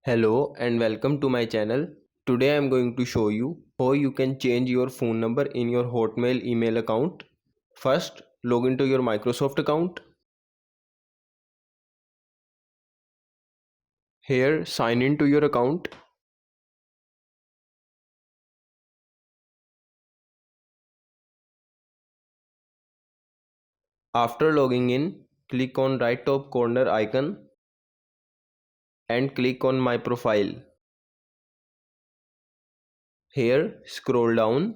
Hello and welcome to my channel. Today I am going to show you how you can change your phone number in your Hotmail email account. First, log into your Microsoft account. Here, sign in to your account. After logging in, click on right top corner icon and click on my profile. Here, scroll down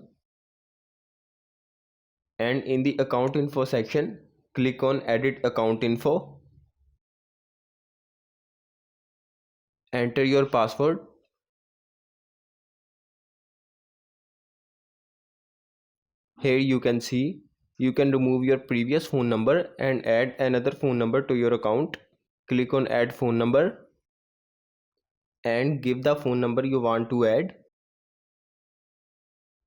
and in the account info section, click on edit account info. Enter your password. Here you can see you can remove your previous phone number and add another phone number to your account. Click on add phone number and give the phone number you want to add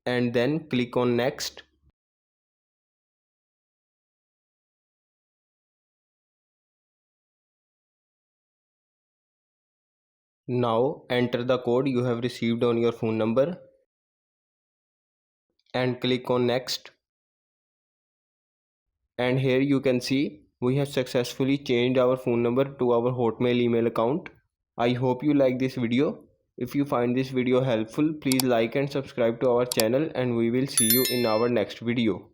and then click on next. Now enter the code you have received on your phone number and click on next. And here you can see we have successfully changed our phone number to our Hotmail email account. I hope you like this video. If you find this video helpful, please like and subscribe to our channel and we will see you in our next video.